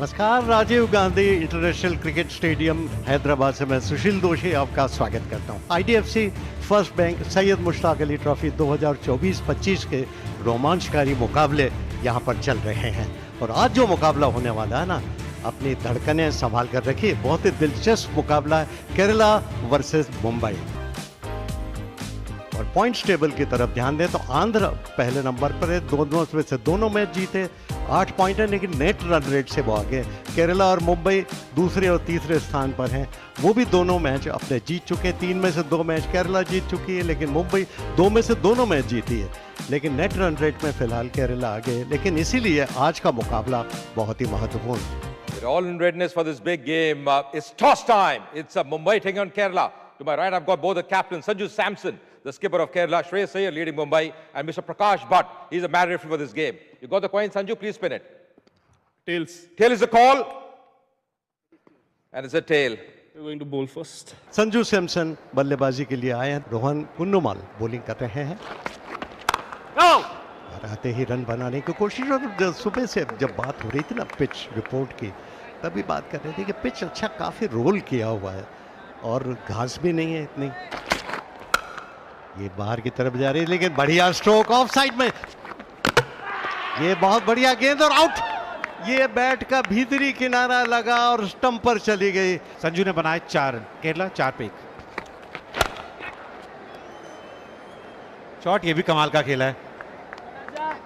नमस्कार, Rajiv Gandhi international cricket stadium Hyderabad से मैं सुशील दोषी आपका स्वागत करता हूं। IDFC first bank Syed Mushtaq Ali trophy 2024-25 के रोमांचकारी मुकाबले यहां पर चल रहे हैं और आज जो मुकाबला होने वाला है ना, अपनी धड़कनें संभाल कर रखिए। बहुत ही दिलचस्प मुकाबला है, केरला वर्सेस मुंबई। और पॉइंट्स टेबल की तरफ ध्यान दें तो आंध्र पहले नंबर पर है, दोनों में से दोनों मैच जीते, 8 पॉइंट है, लेकिन नेट रन रेट से वो आगे। केरला और मुंबई दूसरे और तीसरे स्थान पर हैं, वो भी दोनों मैच अपने जीत चुके। 3 में से 2 मैच केरला जीत चुकी है, लेकिन मुंबई 2 में से दोनों मैच जीती है। लेकिन नेट रन रेट में फिलहाल केरला आगे, लेकिन इसीलिए आज का मुकाबला बहुत ही महत्वपूर्ण है। We're all in readiness for this big game. It's toss time. It's Mumbai taking on Kerala. To my right, I've got both the captains, Sanju Samson, the skipper of Kerala, Shreyas Iyer leading Mumbai, and Mr. Prakash Bhatt. He's a mad referee for this game. You got the coin, Sanju? Please spin it. Tails. Tail is the call. And it's a tail. We're going to bowl first. Sanju Samson बल्लेबाजी के लिए आए हैं, Rohan कुन्नुमाल bowling कर रहे हैं। और आते ही रन बनाने की कोशिश। और सुबह से जब बात हो रही थी ना पिच रिपोर्ट की, तभी बात कर रहे थे कि पिच अच्छा काफी रोल किया हुआ है और घास भी नहीं है इतनी। ये बाहर की तरफ जा रही है, लेकिन बढ़िया स्ट्रोक ऑफ साइड में। ये बहुत बढ़िया गेंद और आउट। ये बैट का भीतरी किनारा लगा और स्टंप पर चली गई। संजू ने बनाए 4 रन, केरला 4 पे 1। शॉट ये भी कमाल का खेला है,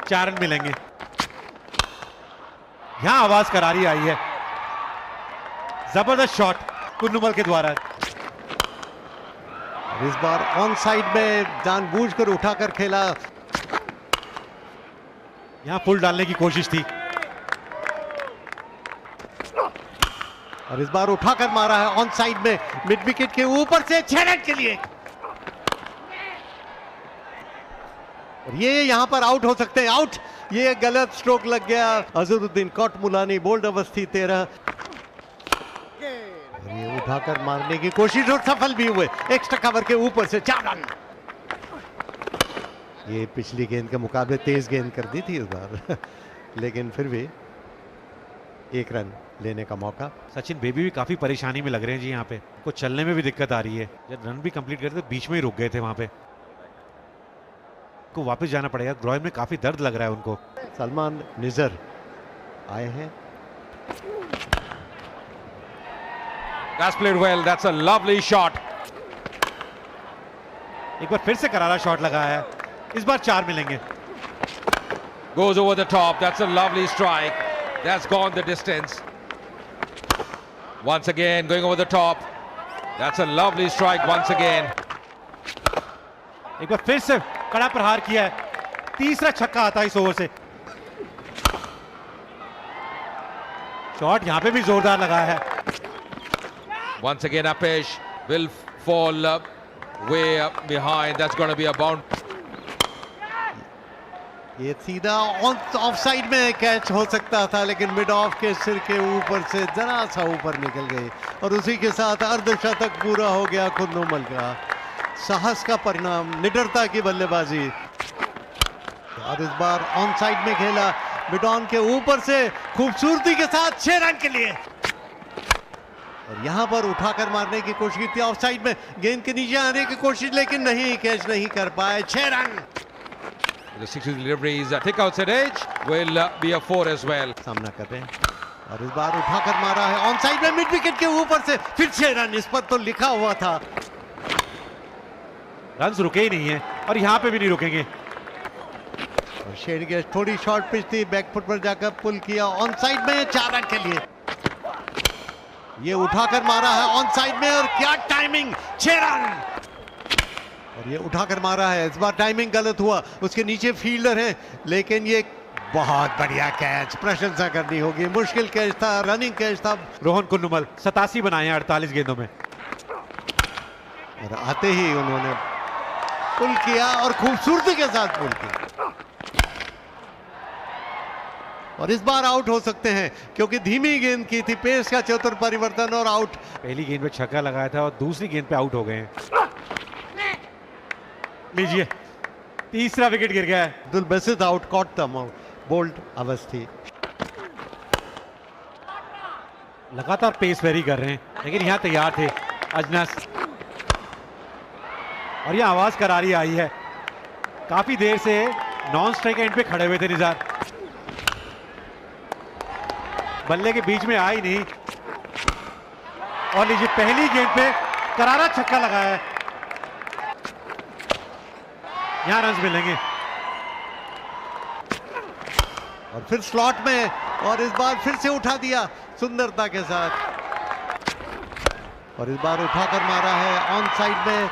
4 रन मिलेंगे। यहां आवाज करारी आई है, जबरदस्त शॉट कुन्नुमल के द्वारा। इस बार ऑन साइड में जानबूझकर उठाकर खेला। यहां पुल डालने की कोशिश थी और इस बार उठाकर मारा है ऑन साइड में, मिड विकेट के ऊपर से 6 रन के लिए। और ये यहां पर आउट हो सकते हैं, आउट। ये गलत स्ट्रोक लग गया। Azharuddin caught Mulani, bowled Awasthi 13। ये उठाकर मारने की कोशिश और सफल भी हुए, एक्स्ट्रा कवर के ऊपर से 4 रन। ये पिछली गेंद के मुकाबले तेज गेंद कर दी थी इस बार लेकिन फिर भी 1 रन लेने का मौका। सचिन बेबी भी काफी परेशानी में लग रहे हैं जी। यहाँ पे कुछ चलने में भी दिक्कत आ रही है। जब रन भी कंप्लीट करते तो बीच में ही रुक गए थे वहां पे, को वापस जाना पड़ेगा। ग्रोइन में काफी दर्द लग रहा है उनको। सलमान निजर आए हैं। That's played well. That's a lovely shot. एक बार फिर से करारा शॉट लगाया है, इस बार 4 मिलेंगे। Goes over the top. That's a lovely strike. That's gone the distance. Once again, going over the top. That's a lovely strike once again. एक बार फिर से कड़ा प्रहार किया है, तीसरा छक्का आता है इस ओवर से। शॉट यहां पे भी जोरदार लगाया है। Once again, Apesh will fall way up behind. That's going to be a bound. ये सीधा ऑफ साइड में कैच हो सकता था, लेकिन मिड ऑफ के सिर के ऊपर से जरा सा ऊपर निकल गई और उसी के साथ अर्धशतक पूरा हो गया कुन्नुमल का। साहस का परिणाम, निडरता की बल्लेबाजी। और इस बार ऑन साइड में खेला, मिड ऑन के ऊपर से खूबसूरती के साथ 6 रन के लिए। और यहां पर उठाकर मारने की कोशिश की थी, ऑफ साइड में गेंद के नीचे आने की कोशिश, लेकिन नहीं, कैच नहीं कर पाए। 6 run. The 60 deliveries, thick outside edge will be a 4 as well. सामना कर रहे हैं और इस बार उठाकर मारा है ऑन साइड में, मिड विकेट के ऊपर से फिर 6 रन। इस पर तो लिखा हुआ था। रन रुके ही नहीं है और यहां पे भी नहीं रुकेंगे। और शेड के थोड़ी शॉर्ट पिच थी, बैकफुट पर जाकर पुल किया ऑन साइड में 4 रन के लिए। ये उठाकर मारा है ऑन साइड में और क्या टाइमिंग, 6 रन। और ये उठाकर मारा है, इस बार टाइमिंग गलत हुआ, उसके नीचे फील्डर है, लेकिन ये बहुत बढ़िया कैच, प्रशंसा करनी होगी। मुश्किल कैच था, रनिंग कैच था। रोहन कुन्नुमल 87 बनाए हैं 48 गेंदों में। और आते ही उन्होंने पुल किया और खूबसूरती के साथ पुल किया। और इस बार आउट हो सकते हैं क्योंकि धीमी गेंद की थी, पेस का चतुर परिवर्तन और आउट। पहली गेंद पे छक्का लगाया था और दूसरी गेंद पे आउट हो गए हैं। लीजिए, तीसरा विकेट गिर गया है। Abdul Basit out, caught the bowled Awasthi. लगातार पेस वेरी कर रहे हैं, लेकिन यहाँ तैयार थे अजनस। और ये आवाज करारी आई है, काफी देर से नॉन स्ट्राइक एंड पे खड़े हुए थे निजार, बल्ले के बीच में आई नहीं। और लीजिए पहली गेंद पे करारा छक्का लगाया है, यहां रन्स मिलेंगे। और फिर स्लॉट में, और इस बार फिर से उठा दिया सुंदरता के साथ। और इस बार उठाकर मारा है ऑन साइड में,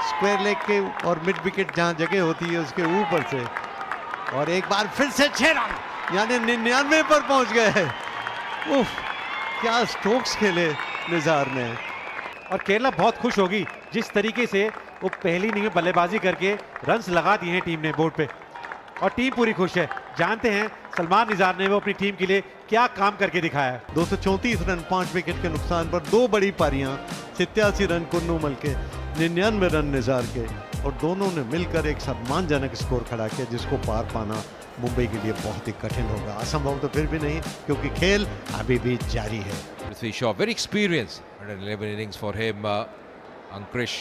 स्क्वायर लेग के और मिड विकेट जहां जगह होती है उसके ऊपर से। और एक बार फिर से 6 रन, यानी 99 पर पहुंच गए। उफ, क्या स्ट्रोक्स खेले निजार ने। और केरला बहुत खुश होगी जिस तरीके से वो पहली इनिंग में बल्लेबाजी करके रन्स लगा दिए हैं टीम ने बोर्ड पे, और टीम पूरी खुश है। जानते हैं सलमान निजार ने वो अपनी टीम के लिए क्या काम करके दिखाया है। 234 रन 5 विकेट के नुकसान पर 2 बड़ी पारियां, 87 रन कुन्नूमल के, 99 रन निजार के, और दोनों ने मिलकर एक सम्मानजनक स्कोर खड़ा किया जिसको पार पाना मुंबई के लिए बहुत ही कठिन होगा। असंभव तो फिर भी नहीं, क्योंकि खेल अभी भी जारी है। Prithvi Shaw, very experienced. 111 innings for him. Ankrish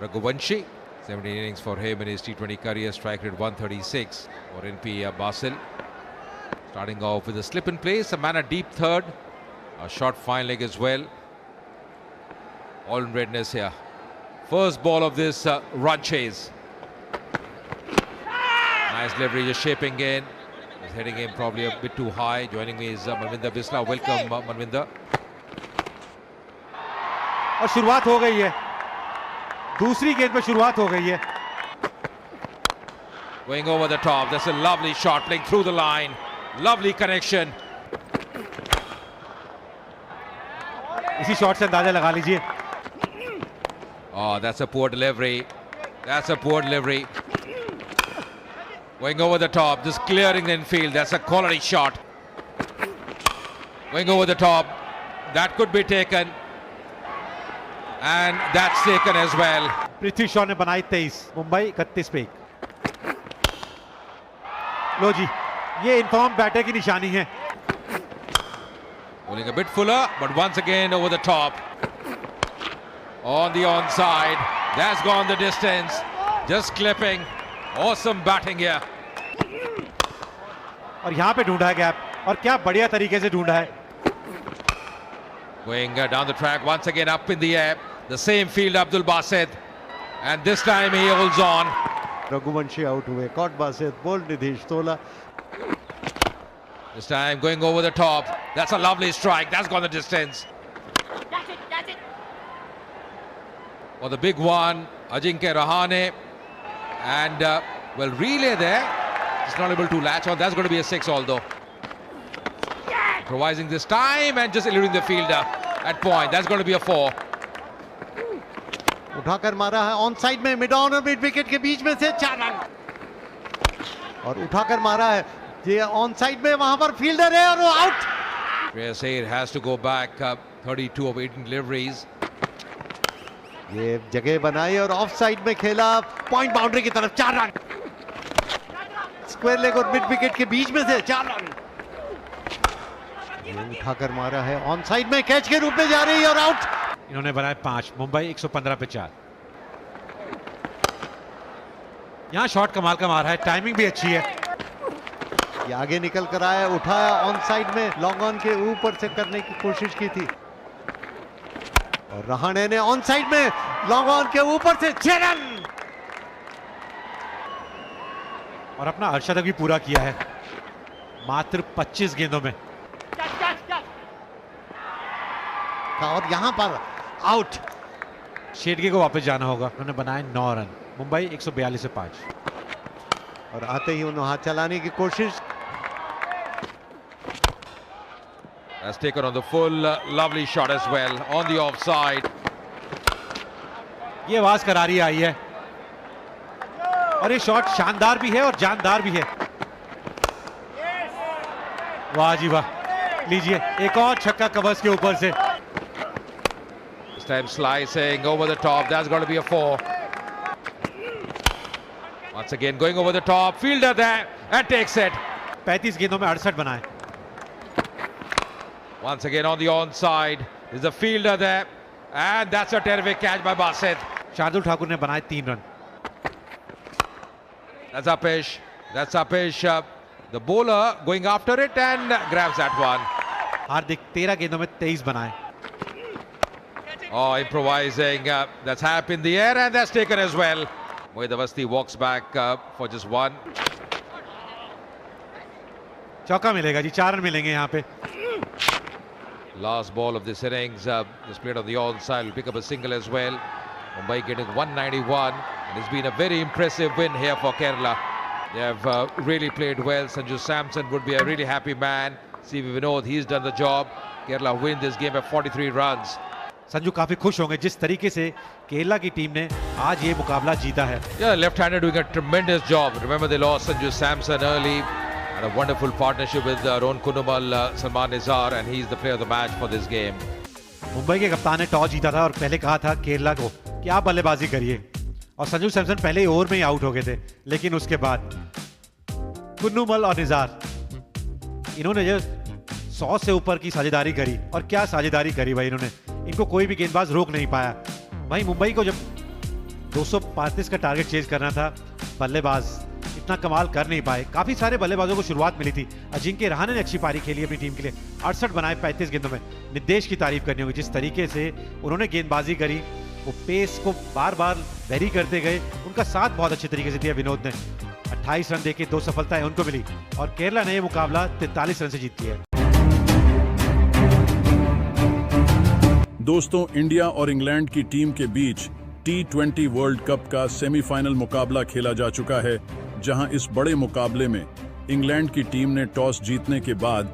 Raghuvanshi, 17 innings for him in his T20 career. Strike rate 136 for NP Basil. Starting off with a slip in place, a man at deep third, a short fine leg as well. All in readiness here. First ball of this run chase. Nice leverage, just shaping in. He's heading in probably a bit too high. Joining me is Manvinder Bisla. Welcome, Manvinder. और शुरुआत हो गई है, दूसरी गेंद पे शुरुआत हो गई है। Going over the top. That's a lovely shot, playing through the line. Lovely connection. इसी शॉट से अंदाजा लगा लीजिए। Oh, that's a poor delivery. That's a poor delivery. Going over the top, just clearing the infield. That's a quality shot. Going over the top. That could be taken. And that's taken as well. Prithvi Shaw ने बनाई 23, मुंबई 31 पे 1। लो जी, ये inform batter की निशानी है। Bowling a bit fuller, but once again over the top. On the onside. That's gone the distance. Just clipping. Awesome batting here. और यहाँ पे ढूंढा है गैप, और क्या बढ़िया तरीके से ढूंढा है। Going down the track once again up in the air. The same field Abdul Basit. And this time he holds on. Raghuvanshi out हुए, कॉट बासित, बोल्ड निधीश तोला। This time going over the top. That's a lovely strike. That's gone the distance. That's it. For the big one, Ajinkya Rahane. And, well, relay there. Just not able to latch on. That's going to be a 6 although. Improvising this time and just eluding the fielder at point. That's going to be a 4. उठाकर मारा है on side में, mid on और mid wicket के बीच में से 4 run. और उठाकर मारा है, ये ऑन साइड में, वहां पर फील्डर है और वो out. Shreyas Iyer has to go back. 32 of 18 deliveries. ये जगह बनाई और ऑफ साइड में खेला, पॉइंट बाउंड्री की तरफ 4 रन। स्क्वायर लेग और मिड विकेट के बीच में से 4 रन। ये उठाकर मारा है ऑन साइड में, कैच के रूप में जा रही है और आउट। इन्होंने बनाए 5, मुंबई 115 पे 4। यहाँ शॉट कमाल का मारा है, टाइमिंग भी अच्छी है। ये आगे निकल कर आया, उठाया ऑन साइड में, लॉन्ग ऑन के ऊपर से करने की कोशिश की थी, और रहाणे ने ऑन साइड में लॉन्ग ऑन के ऊपर से 6 रन। और अपना अर्धशतक भी पूरा किया है मात्र 25 गेंदों में। और यहां पर आउट। शेडगे को वापस जाना होगा। उन्होंने बनाए 9 रन, मुंबई 142 से 5। और आते ही उन्होंने हाथ चलाने की कोशिश। Has taken on the full, lovely shot as well on the offside. ये आवाज करारी आई है, और ये शॉट शानदार भी है और जानदार भी है। वाह जी वाह, लीजिए एक और छक्का कवर्स के ऊपर से। This time slicing over the top. That's going to be a 4. Once again going over the top. Fielder there and takes it. 35 गेंदों में 68 बनाए। Once again on the onside. There's a fielder there. And that's a terrific catch by Basit. Shardul Thakur ने बनाए 3 run. That's Apish. The bowler going after it and grabs that one. हार्दिक 13 गेंदों में 23 बनाए। Oh, improvising. That's Hap in the air and that's taken as well. Mohit Awasthi walks back for just one. चौका मिलेगा जी, 4 run मिलेंगे यहाँ पे। Last ball of this innings, just played on the onside, will pick up a single as well. Mumbai getting 191, and it's been a very impressive win here for Kerala. They have really played well. Sanju Samson would be a really happy man. CV Vinod, he's done the job. Kerala win this game by 43 runs. Sanju काफी खुश होंगे जिस तरीके से केरला की team ने आज ये मुकाबला जीता है। Yeah, left-hander doing a tremendous job. Remember they lost Sanju Samson early. Had a wonderful partnership with Rohan Kunumal, Salman Nizar, and he's the player of the match for this game. Mumbai के कप्तान ने toss जीता था और पहले कहा था केरला को कि आप बल्लेबाजी करिए, और संजू सैमसन पहले ही ओवर में ही आउट हो गए थे। लेकिन उसके बाद कुन्नूमल और निजार इन्होंने जो 100 से ऊपर की साझेदारी करी, और क्या साझेदारी करी भाई इन्होंने, इनको कोई भी गेंदबाज रोक नहीं पाया। भाई मुंबई को जब 235 का टारगेट चेज करना था, बल्लेबाज इतना कमाल कर नहीं पाए। काफी सारे बल्लेबाजों को शुरुआत मिली थी। अजिंक्य रहाणे ने अच्छी पारी खेली अपनी टीम के लिए, 68 बनाए 35 गेंदों में। निर्देश की तारीफ करनी होगी जिस तरीके से उन्होंने गेंदबाजी करी, वो पेस को बार बार वेरी करते गए। उनका साथ बहुत अच्छे तरीके से दिया विनोद ने। 28 रन देके 2 सफलताएं उनको मिली और केरला ने यह मुकाबला 43 रन से जीती है। दोस्तों, इंडिया और इंग्लैंड की टीम के बीच T20 वर्ल्ड कप का सेमीफाइनल मुकाबला खेला जा चुका है, जहां इस बड़े मुकाबले में इंग्लैंड की टीम ने टॉस जीतने के बाद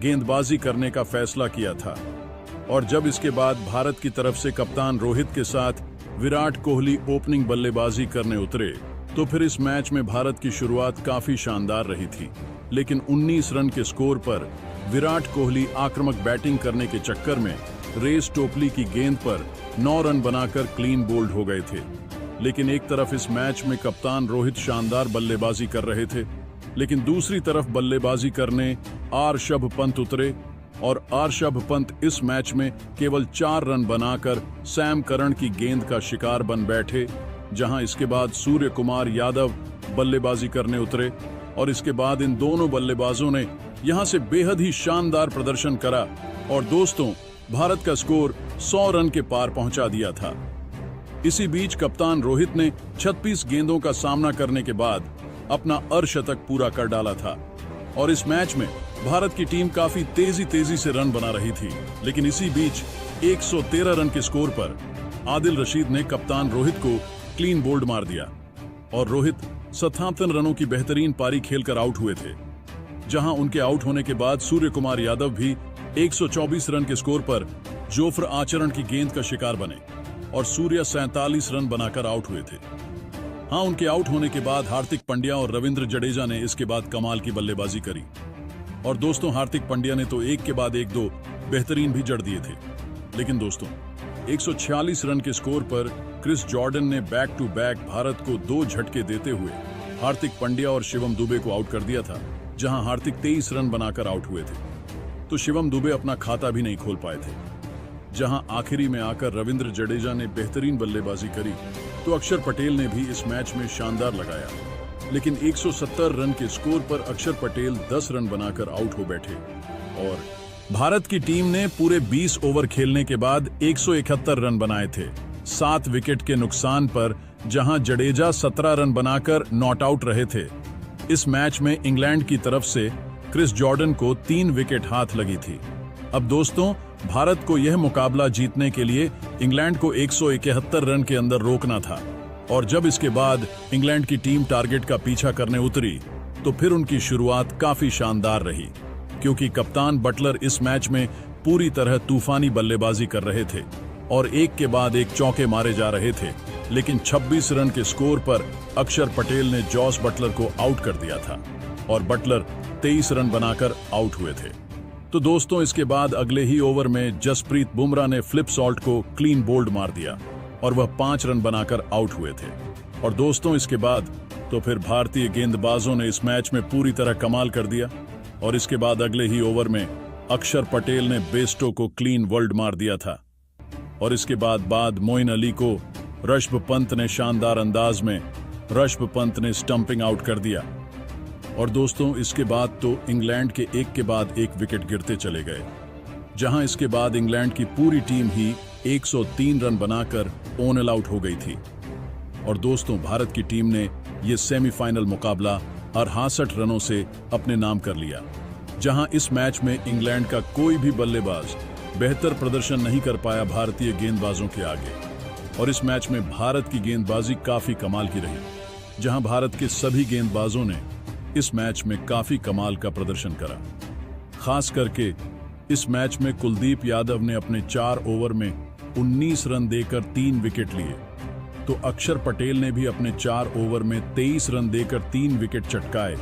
गेंदबाजी करने का फैसला किया था, और जब इसके बाद भारत की तरफ से कप्तान रोहित के साथ विराट कोहली ओपनिंग बल्लेबाजी करने उतरे, तो फिर इस मैच में भारत की शुरुआत काफी शानदार रही थी। लेकिन 19 रन के स्कोर पर विराट कोहली आक्रामक बैटिंग करने के चक्कर में रेस टोपली की गेंद पर 9 रन बनाकर क्लीन बोल्ड हो गए थे। लेकिन एक तरफ इस मैच में कप्तान रोहित शानदार बल्लेबाजी कर रहे थे, लेकिन दूसरी तरफ बल्लेबाजी करने ऋषभ पंत उतरे, और ऋषभ पंत इस मैच में केवल 4 रन बनाकर सैम करन की गेंद का शिकार बन बैठे। जहां इसके बाद सूर्य कुमार यादव बल्लेबाजी करने उतरे, और इसके बाद इन दोनों बल्लेबाजों ने यहां से बेहद ही शानदार प्रदर्शन करा, और दोस्तों भारत का स्कोर 100 रन के पार पहुंचा दिया था। इसी बीच कप्तान रोहित ने 36 गेंदों का सामना करने के बाद अपना अर्धशतक पूरा कर डाला था, और इस मैच में भारत की टीम काफी तेजी से रन बना रही थी। लेकिन इसी बीच 113 रन के स्कोर पर आदिल रशीद ने कप्तान रोहित को क्लीन बोल्ड मार दिया, और रोहित 57 रनों की बेहतरीन पारी खेलकर आउट हुए थे। जहां उनके आउट होने के बाद सूर्य कुमार यादव भी 124 रन के स्कोर पर जोफ्र आचरण की गेंद का शिकार बने, और सूर्य 47 रन बनाकर आउट हुए थे। हाँ, उनके आउट होने के बाद हार्दिक पांड्या और रविंद्र जडेजा ने इसके बाद कमाल की बल्लेबाजी करी, और दोस्तों हार्दिक पांड्या ने तो एक के बाद एक 2 बेहतरीन भी जड़ दिए थे। लेकिन दोस्तों 146 रन के स्कोर पर क्रिस जॉर्डन ने बैक टू बैक भारत को 2 झटके देते हुए हार्दिक पांड्या और शिवम दुबे को आउट कर दिया था। जहां हार्दिक 23 रन बनाकर आउट हुए थे, तो शिवम दुबे अपना खाता भी नहीं खोल पाए थे। जहां आखिरी में आकर रविंद्र जडेजा ने बेहतरीन बल्लेबाजी करी, तो अक्षर पटेल ने भी इस मैच में शानदार लगाया। लेकिन 170 रन के स्कोर पर अक्षर पटेल 10 रन बनाकर आउट हो बैठे, और भारत की टीम ने पूरे 20 ओवर खेलने के बाद 171 रन बनाए थे 7 विकेट के नुकसान पर, जहां जडेजा 17 रन बनाकर नॉट आउट रहे थे। इस मैच में इंग्लैंड की तरफ से क्रिस जॉर्डन को 3 विकेट हाथ लगी थी। अब दोस्तों भारत को यह मुकाबला जीतने के लिए इंग्लैंड को 171 रन के अंदर रोकना था, और जब इसके बाद इंग्लैंड की टीम टारगेट का पीछा करने उतरी, तो फिर उनकी शुरुआत काफी शानदार रही, क्योंकि कप्तान बटलर इस मैच में पूरी तरह तूफानी बल्लेबाजी कर रहे थे, और एक के बाद एक चौके मारे जा रहे थे। लेकिन 26 रन के स्कोर पर अक्षर पटेल ने जॉस बटलर को आउट कर दिया था, और बटलर 23 रन बनाकर आउट हुए थे। तो दोस्तों इसके बाद अगले ही ओवर में जसप्रीत बुमराह ने फ्लिप सॉल्ट को क्लीन बोल्ड मार दिया, और वह 5 रन बनाकर आउट हुए थे। और दोस्तों इसके बाद तो फिर भारतीय गेंदबाजों ने इस मैच में पूरी तरह कमाल कर दिया, और इसके बाद अगले ही ओवर में अक्षर पटेल ने बेस्टो को क्लीन वर्ल्ड मार दिया था और इसके बाद मोइन अली को ऋषभ पंत ने शानदार अंदाज में ऋषभ पंत ने स्टंपिंग आउट कर दिया। और दोस्तों इसके बाद तो इंग्लैंड के एक के बाद एक विकेट गिरते चले गए, जहां इसके बाद इंग्लैंड की पूरी टीम ही 103 रन बनाकर ऑल आउट हो गई थी। और दोस्तों भारत की टीम ने यह सेमीफाइनल मुकाबला 68 रनों से अपने नाम कर लिया, जहां इस मैच में इंग्लैंड का कोई भी बल्लेबाज बेहतर प्रदर्शन नहीं कर पाया भारतीय गेंदबाजों के आगे। और इस मैच में भारत की गेंदबाजी काफी कमाल की रही, जहां भारत के सभी गेंदबाजों ने इस मैच में काफी कमाल का प्रदर्शन करा। खास करके इस मैच में कुलदीप यादव ने अपने 4 ओवर में 19 रन देकर 3 विकेट लिए, तो अक्षर पटेल ने भी अपने 4 ओवर में 23 रन देकर 3 विकेट चटकाए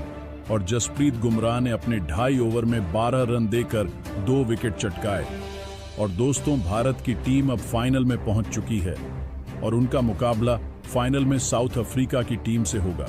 और जसप्रीत बुमराह ने अपने 2.5 ओवर में 12 रन देकर 2 विकेट चटकाए। और दोस्तों भारत की टीम अब फाइनल में पहुंच चुकी है और उनका मुकाबला फाइनल में साउथ अफ्रीका की टीम से होगा।